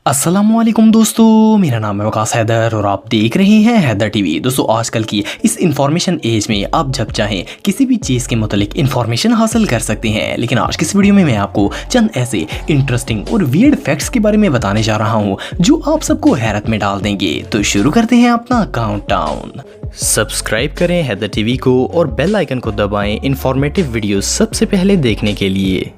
अस्सलामुअलैकुम दोस्तों, मेरा नाम है वकास हैदर और आप देख रहे हैं हैदर टीवी। दोस्तों, आजकल की इस इंफॉर्मेशन एज में आप जब चाहें किसी भी चीज़ के मुतालिक इंफॉर्मेशन हासिल कर सकते हैं। लेकिन आज की इस वीडियो में मैं आपको चंद ऐसे इंटरेस्टिंग और वियर्ड फैक्ट्स के बारे में बताने जा रहा हूं जो आप सबको हैरत में डाल देंगे। तो शुरू करते हैं अपना काउंटडाउन। सब्सक्राइब करें हैदर टीवी को और बेल आइकन को दबाएं इंफॉर्मेटिव वीडियो सबसे पहले देखने के लिए।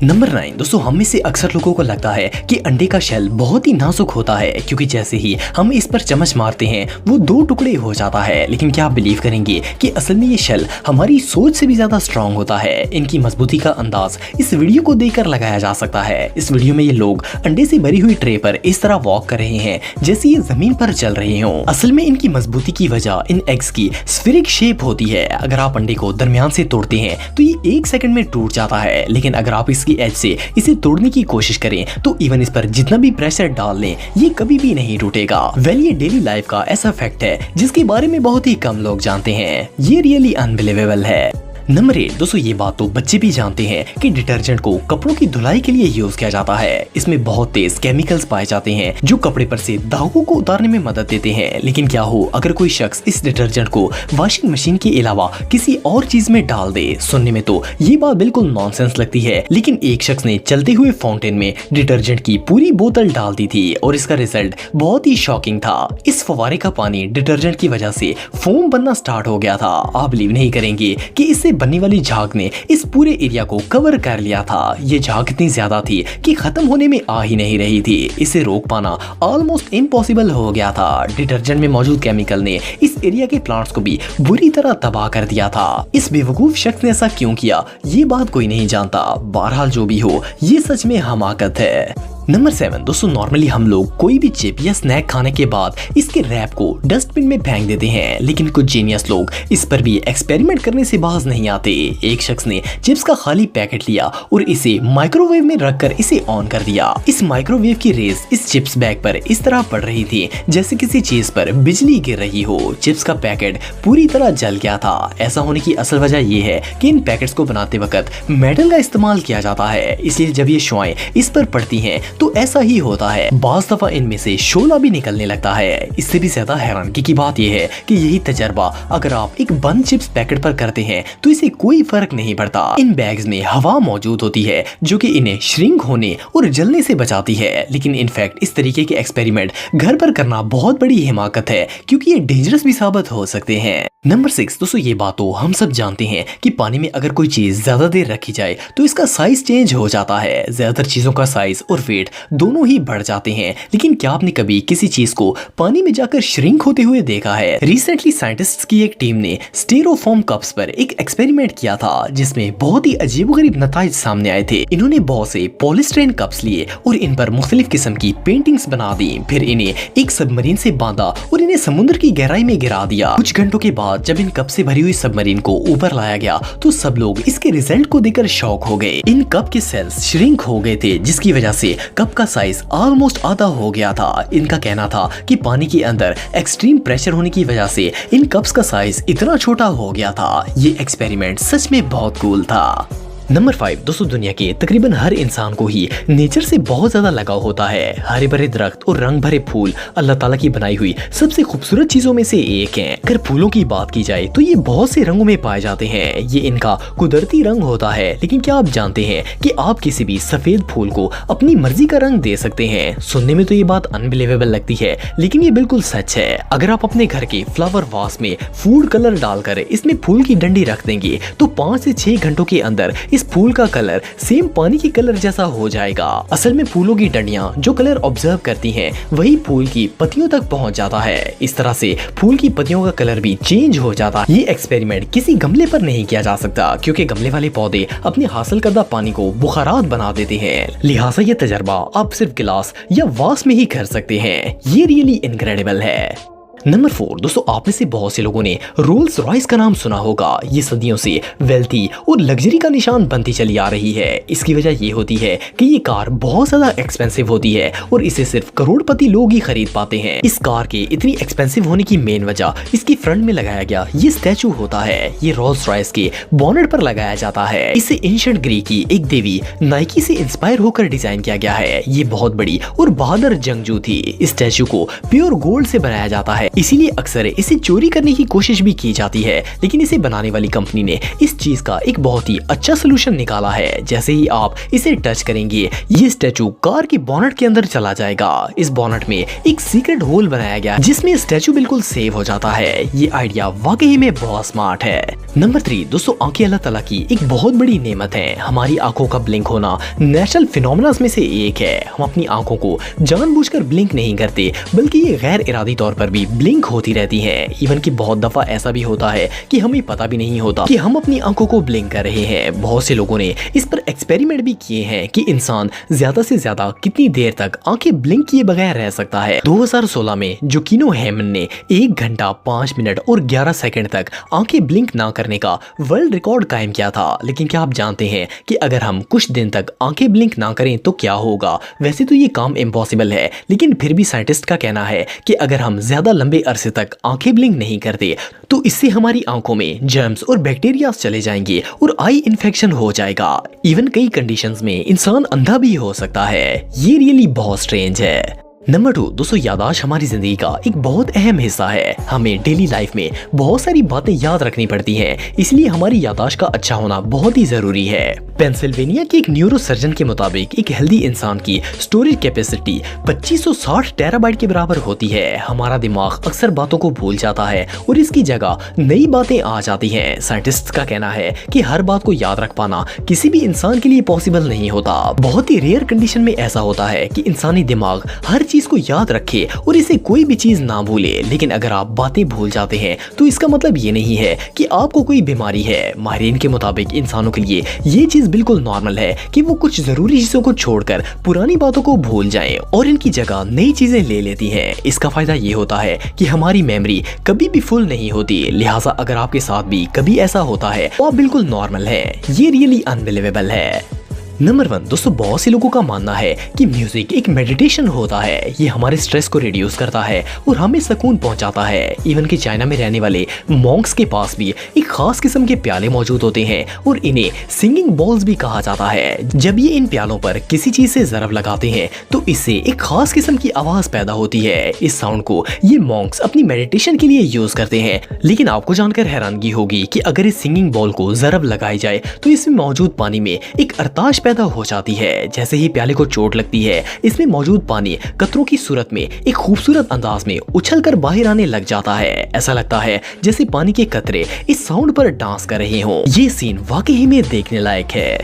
नंबर 9 दोस्तों, हम में से अक्सर लोगों को लगता है कि अंडे का शेल बहुत ही नाजुक होता है क्योंकि जैसे ही हम इस पर चम्मच मारते हैं वो 2 टुकड़े हो जाता है। लेकिन क्या आप बिलीव करेंगे कि असल में ये शेल हमारी सोच से भी ज्यादा स्ट्रांग होता है। इनकी मजबूती का अंदाज इस वीडियो को देखकर लगाया जा सकता है। इस वीडियो में ये लोग अंडे से भरी हुई ट्रे पर इस तरह वॉक कर रहे हैं जैसे ये जमीन पर चल रहे हों। असल में इनकी मजबूती की वजह इन एग्स की स्फेरिक शेप होती है। अगर आप अंडे को दरमियान से तोड़ते हैं तो ये 1 सेकंड में टूट जाता है, लेकिन अगर आप इसकी एज से इसे तोड़ने की कोशिश करें तो इवन इस पर जितना भी प्रेशर डाल लें ये कभी भी नहीं टूटेगा। वेल, ये डेली लाइफ का ऐसा फैक्ट है जिसके बारे में बहुत ही कम लोग जानते हैं। ये रियली अनबिलीवेबल है। नंबर 8 दोस्तों, ये बात तो बच्चे भी जानते हैं कि डिटर्जेंट को कपड़ों की धुलाई के लिए यूज किया जाता है। इसमें बहुत तेज केमिकल्स पाए जाते हैं जो कपड़े पर से दागों को उतारने में मदद देते हैं। लेकिन क्या हो अगर कोई शख्स इस डिटर्जेंट को वॉशिंग मशीन के अलावा किसी और चीज में डाल दे। सुनने में तो ये बात बिल्कुल नॉनसेंस लगती है, लेकिन एक शख्स ने चलते हुए फाउंटेन में डिटर्जेंट की पूरी बोतल डाल दी थी और इसका रिजल्ट बहुत ही शॉकिंग था। इस फवारे का पानी डिटर्जेंट की वजह से फोम बनना स्टार्ट हो गया था। आप बिलीव नहीं करेंगे कि इससे बनने वाली झाग ने इस पूरे एरिया को कवर कर लिया था। ये झाग इतनी ज्यादा थी कि खत्म होने में आ ही नहीं रही थी। इसे रोक पाना ऑलमोस्ट इम्पॉसिबल हो गया था। डिटर्जेंट में मौजूद केमिकल ने इस एरिया के प्लांट्स को भी बुरी तरह तबाह कर दिया था। इस बेवकूफ शख्स ने ऐसा क्यों किया ये बात कोई नहीं जानता। बहरहाल जो भी हो ये सच में हमाकत है। नंबर 7 दोस्तों, नॉर्मली हम लोग कोई भी चिप या स्नैक खाने के बाद इसके रैप को डस्टबिन में फेंक देते हैं, लेकिन कुछ जीनियस लोग इस पर भी एक्सपेरिमेंट करने से बाज नहीं आते। एक शख्स ने चिप्स का खाली पैकेट लिया और इसे माइक्रोवेव में रखकर इसे ऑन कर दिया। इस माइक्रोवेव की रेस इस चिप्स बैग पर इस तरह पड़ रही थी जैसे किसी चीज पर बिजली गिर रही हो। चिप्स का पैकेट पूरी तरह जल गया था। ऐसा होने की असल वजह यह है कि इन पैकेट्स को बनाते वक्त मेटल का इस्तेमाल किया जाता है, इसलिए जब ये शुआएं इस पर पड़ती हैं तो ऐसा ही होता है। बाज़ दफा इनमें से शोला भी निकलने लगता है। इससे भी ज्यादा हैरानगी की बात यह है कि यही तजर्बा अगर आप एक बंद चिप्स पैकेट पर करते हैं तो इसे कोई फर्क नहीं पड़ता। इन बैग्स में हवा मौजूद होती है जो कि इन्हें श्रिंक होने और जलने से बचाती है। लेकिन इनफैक्ट इस तरीके के एक्सपेरिमेंट घर पर करना बहुत बड़ी हिमाकत है क्योंकि ये डेंजरस भी साबित हो सकते हैं। नंबर 6 दोस्तों, ये बात तो हम सब जानते हैं कि पानी में अगर कोई चीज ज्यादा देर रखी जाए तो इसका साइज चेंज हो जाता है। ज्यादातर चीजों का साइज और वेट दोनों ही बढ़ जाते हैं, लेकिन क्या आपने कभी किसी चीज को पानी में जाकर श्रिंक होते हुए देखा है? रिसेंटली साइंटिस्ट्स की एक टीम ने स्टेरोफोम कप्स पर एक एक्सपेरिमेंट किया था जिसमें बहुत ही अजीबोगरीब नताइज सामने आए थे। इन्होंने बहुत से पॉलीस्टाइरीन कप्स लिए और इन पर मुख्तलिफ किस्म की पेंटिंग्स बना दी। फिर इन्हें एक सबमरीन से बांधा और इन्हें समुद्र की गहराई में गिरा दिया। कुछ घंटों के बाद जब इन कप से भरी हुई सबमरीन को ऊपर लाया गया तो सब लोग इसके रिजल्ट को देखकर शॉक हो गए। इन कप के सेल्स श्रिंक हो गए थे जिसकी वजह से कप का साइज ऑलमोस्ट आधा हो गया था। इनका कहना था कि पानी के अंदर एक्सट्रीम प्रेशर होने की वजह से इन कप्स का साइज इतना छोटा हो गया था। ये एक्सपेरिमेंट सच में बहुत कूल था। नंबर 5 दोस्तों, दुनिया के तकरीबन हर इंसान को ही नेचर से बहुत ज्यादा लगाव होता है। हरे भरे दरख्त और रंग भरे फूल अल्लाह ताला की बनाई हुई सबसे खूबसूरत चीजों में से एक हैं। अगर फूलों की बात की जाए तो ये बहुत से रंगों में पाए जाते हैं। ये इनका कुदरती रंग होता है, लेकिन क्या आप जानते हैं कि आप किसी भी सफेद फूल को अपनी मर्जी का रंग दे सकते हैं? सुनने में तो ये बात अनबिलीवेबल लगती है, लेकिन ये बिल्कुल सच है। अगर आप अपने घर के फ्लावर वास में फूड कलर डालकर इसमें फूल की डंडी रख देंगे तो 5 से 6 घंटों के अंदर इस फूल का कलर सेम पानी के कलर जैसा हो जाएगा। असल में फूलों की डंडियां जो कलर ऑब्जर्व करती हैं वही फूल की पत्तियों तक पहुंच जाता है। इस तरह से फूल की पत्तियों का कलर भी चेंज हो जाता है। ये एक्सपेरिमेंट किसी गमले पर नहीं किया जा सकता क्योंकि गमले वाले पौधे अपने हासिल करदा पानी को बुखारात बना देते हैं। लिहाजा ये तजर्बा आप सिर्फ गिलास या वास में ही कर सकते हैं। ये रियली इनक्रेडिबल है। नंबर 4 दोस्तों, आप में से बहुत से लोगों ने रोल्स रॉयस का नाम सुना होगा। ये सदियों से वेल्थी और लग्जरी का निशान बनती चली आ रही है। इसकी वजह ये होती है कि ये कार बहुत ज्यादा एक्सपेंसिव होती है और इसे सिर्फ करोड़पति लोग ही खरीद पाते हैं। इस कार के इतनी एक्सपेंसिव होने की मेन वजह इसकी फ्रंट में लगाया गया ये स्टैचू होता है। ये रोल्स रॉयस के बोनेट पर लगाया जाता है। इसे एंशिएंट ग्रीक की एक देवी नाइकी से इंस्पायर होकर डिजाइन किया गया है। ये बहुत बड़ी और बहादुर जंगजू थी। इस स्टैचू को प्योर गोल्ड से बनाया जाता है, इसीलिए अक्सर इसे चोरी करने की कोशिश भी की जाती है। लेकिन इसे बनाने वाली कंपनी ने इस चीज का एक बहुत ही अच्छा सोल्यूशन निकाला है। जैसे ही आप इसे टच करेंगे ये स्टैचू कार की बोनेट के अंदर चला जाएगा। इस बोनेट में एक सीक्रेट होल बनाया गया जिसमें स्टैचू बिल्कुल सेव हो जाता है। ये आइडिया वाकई में बहुत स्मार्ट है। नंबर 3 दोस्तों, आंखें अल्लाह ताला की एक बहुत बड़ी नेमत है। हमारी आंखों का ब्लिंक होना नेचुरल फिनोमेना में से एक है। हम अपनी आंखों को जानबूझकर ब्लिंक नहीं करते, बल्कि ये गैर इरादी तौर पर भी ब्लिंक होती रहती हैं। इवन कि बहुत दफा ऐसा भी होता है कि हमें पता भी नहीं होता कि हम अपनी आंखों को ब्लिंक कर रहे हैं। बहुत से लोगों ने इस पर एक्सपेरिमेंट भी किए हैं कि इंसान ज्यादा से ज्यादा कितनी देर तक आंखें ब्लिंक किए बगैर रह सकता है। 2016 में जोकिनो हेमन ने 1 घंटा 5 मिनट और 11 सेकंड तक आंखें ब्लिंक ना करने का वर्ल्ड रिकॉर्ड कायम किया था। लेकिन क्या आप जानते हैं कि अगर हम कुछ दिन तक आंखें ब्लिंक ना करें तो क्या होगा? वैसे तो ये काम इम्पॉसिबल है, लेकिन फिर भी साइंटिस्ट का कहना है कि अगर हम ज्यादा लंबे अरसे तक आंखें ब्लिंक नहीं करते तो इससे हमारी आंखों में जर्म्स और बैक्टीरिया चले जाएंगे और आई इन्फेक्शन हो जाएगा। इवन कई कंडीशंस में इंसान अंधा भी हो सकता है। ये रियली बहुत स्ट्रेंज है। नंबर 2 दोस्तों, याददाश्त हमारी जिंदगी का एक बहुत अहम हिस्सा है। हमें डेली लाइफ में बहुत सारी बातें याद रखनी पड़ती हैं, इसलिए हमारी याददाश्त का अच्छा होना बहुत ही जरूरी है। पेंसिल्वेनिया के एक न्यूरोसर्जन के मुताबिक एक हेल्दी इंसान की स्टोरेज कैपेसिटी 2560 टेराबाइट के बराबर होती है। हमारा दिमाग अक्सर बातों को भूल जाता है और इसकी जगह नई बातें आ जाती हैं। साइंटिस्ट का कहना है कि हर बात को याद रख पाना किसी भी इंसान के लिए पॉसिबल नहीं होता। बहुत ही रेयर कंडीशन में ऐसा होता है कि इंसानी दिमाग हर चीज को याद रखे और इसे कोई भी चीज ना भूले। लेकिन अगर आप बातें भूल जाते हैं तो इसका मतलब ये नहीं है कि आपको कोई बीमारी है। माहिरीन के मुताबिक इंसानों के लिए ये चीज बिल्कुल नॉर्मल है कि वो कुछ जरूरी चीजों को छोड़कर पुरानी बातों को भूल जाएं और इनकी जगह नई चीजें ले लेती हैं। इसका फायदा ये होता है कि हमारी मेमोरी कभी भी फुल नहीं होती। लिहाजा अगर आपके साथ भी कभी ऐसा होता है तो आप बिल्कुल नॉर्मल है। ये रियली अनबिलीवेबल है। नंबर 1 दोस्तों, बहुत से लोगों का मानना है कि म्यूजिक एक मेडिटेशन होता है। ये हमारे स्ट्रेस को रिड्यूस करता है और हमें सुकून पहुंचाता है। इवन कि चाइना में रहने वाले मॉन्क्स के पास भी एक खास किस्म के प्याले मौजूद होते हैं और इन्हें सिंगिंग बॉल्स भी कहा जाता है। जब ये इन प्यालों पर किसी चीज से ज़रब लगाते हैं तो इससे एक खास किस्म की आवाज पैदा होती है। इस साउंड को ये मॉन्क्स अपनी मेडिटेशन के लिए यूज करते हैं। लेकिन आपको जानकर हैरानगी होगी कि अगर इस सिंगिंग बॉल को ज़रब लगाई जाए तो इसमें मौजूद पानी में एक अरताश पैदा हो जाती है। जैसे ही प्याले को चोट लगती है, इसमें मौजूद पानी कतरों की सूरत में एक खूबसूरत अंदाज में उछलकर बाहर आने लग जाता है। ऐसा लगता है जैसे पानी के कतरे इस साउंड पर डांस कर रहे हों। ये सीन वाकई में देखने लायक है।